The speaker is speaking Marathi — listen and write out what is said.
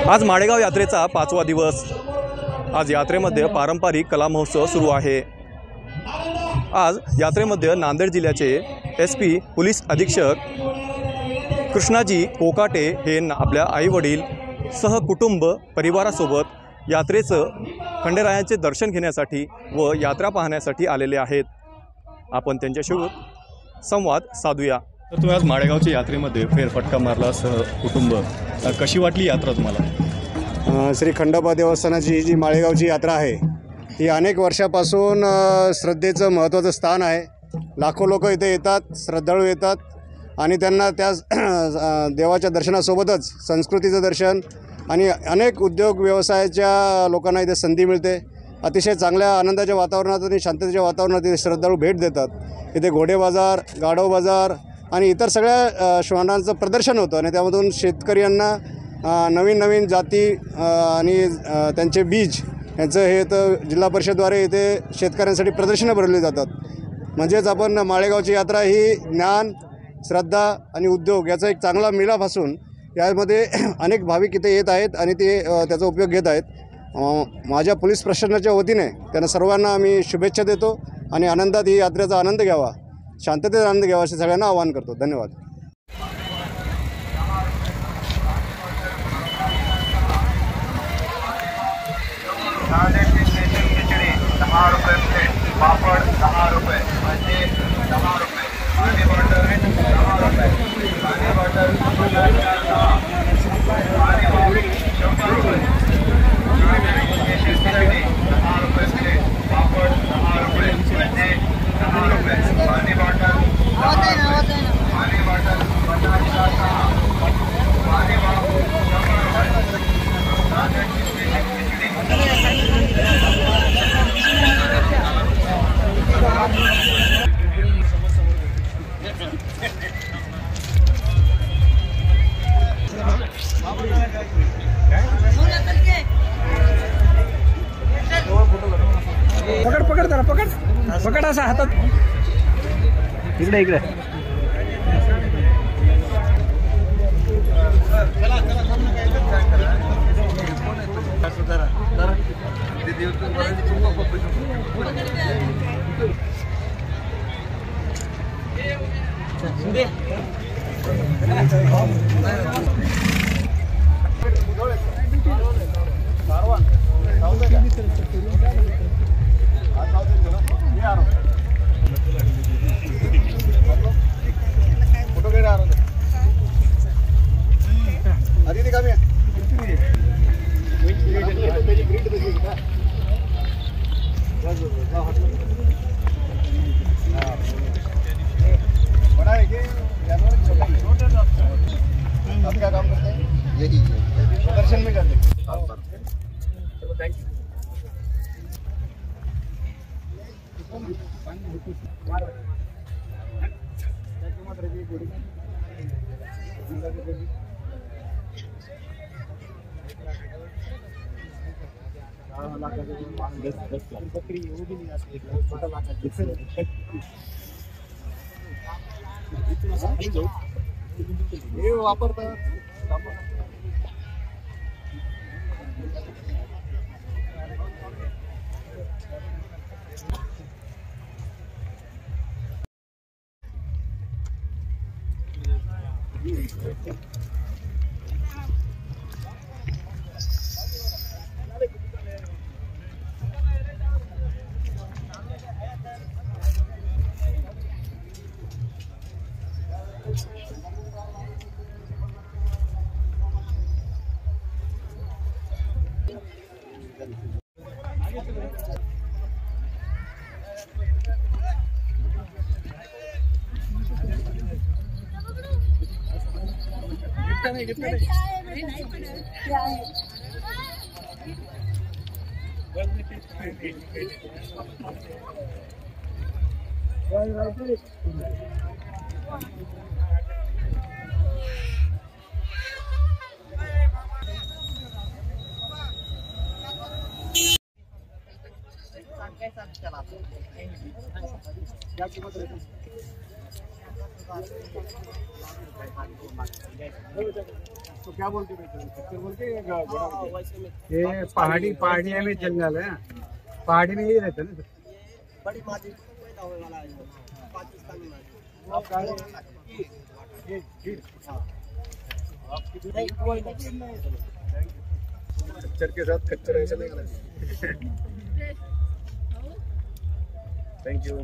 आज माळेगाव यात्रेचा 5वा दिवस। आज यात्रेमध्ये पारंपरिक कला महोत्सव सुरू आहे। आज यात्रेमध्ये नांदेड जिल्ह्याचे SP पोलीस अधीक्षक कृष्णाजी कोकाटे हे आपल्या आईवडील सहकुटुंब परिवारासोबत यात्रेचं खंडेरायाचे दर्शन घेण्यासाठी व यात्रा पाहण्यासाठी आलेले आहेत। आपण त्यांच्यासोबत संवाद साधूया। तर तुम्ही आज माळेगावच्या यात्रेमध्ये फेरफटका मारला सहकुटुंब, कशी वाटली यात्रा तुम्हाला? श्री खंडोबा देवस्थानाची जी माळेगावची यात्रा आहे ही अनेक वर्षापासून श्रद्धेचं महत्त्वाचं स्थान आहे। लाखो लोक इथे येतात, श्रद्धाळू येतात आणि त्यांना त्या देवाच्या दर्शनासोबतच संस्कृतीचं दर्शन आणि अनेक उद्योग व्यवसायाच्या लोकांना इथे संधी मिळते। अतिशय चांगल्या आनंदाच्या वातावरणात आणि शांततेच्या वातावरणात इथे श्रद्धाळू भेट देतात। इथे घोडे बाजार, गाढव बाजार आणि इतर सगळ्या श्वानांचं प्रदर्शन होतं आणि त्यामधून शेतकऱ्यांना नवीन नवीन जाती आणि त्यांचे बीज यांचं हे तर जिल्हा परिषदद्वारे इथे शेतकऱ्यांसाठी प्रदर्शनं भरवली जातात। म्हणजेच आपण माळेगावची यात्रा ही ज्ञान, श्रद्धा आणि उद्योग याचा एक चांगला मिलाफ असून यामध्ये अनेक भाविक इथे येत आहेत आणि ते त्याचा उपयोग घेत आहेत। माझ्या पोलीस प्रशासनाच्या वतीने त्यांना सर्वांना आम्ही शुभेच्छा देतो आणि आनंदात ही यात्रेचा आनंद घ्यावा, शांततेचा आनंद घ्यावा असे सगळ्यांना आवाहन करतो। धन्यवाद। पापड़ 10 रुपये, भजी 10 रुपये, पानी बॉटल 10 रुपये, पानी बॉटल 100 रुपये, खिचड़ी 10 रुपये प्लेट, पापड़ 10 रुपये, भजी 10 रुपये, पानी बॉटल 10 रुपये, पानी बॉटल 50 का, पानी बॉटल 100 पकड़ जरा पकड़ असा हातात इकडे बड़ा है कि आप क्या काम करते हैं? यही दर्शन में करते हैं। चलो थैंक यू। ये वापरतात क्या कीमत रहेगी? तो क्या बोलते पिक्चर बोल के ये पहाड़ी पहाड़िया में जंगल है, पहाड़ी में ही रहते ना। बड़ी मादी पैदा होने वाला है पाकिस्तानी मादी। खच्चर के साथ खच्चर ऐसा नहीं करना। Thank you.